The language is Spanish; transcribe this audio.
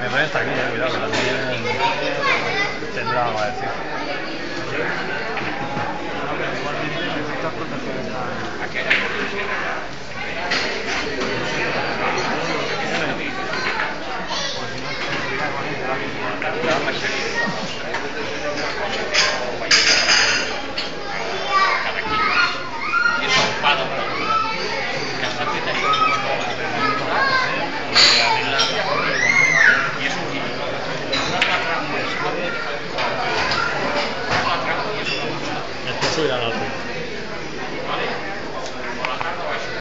Rey está aquí, cuidado, que también tendrá algo a decir. Igualmente necesitas proteger esa... Esto subirá al alto.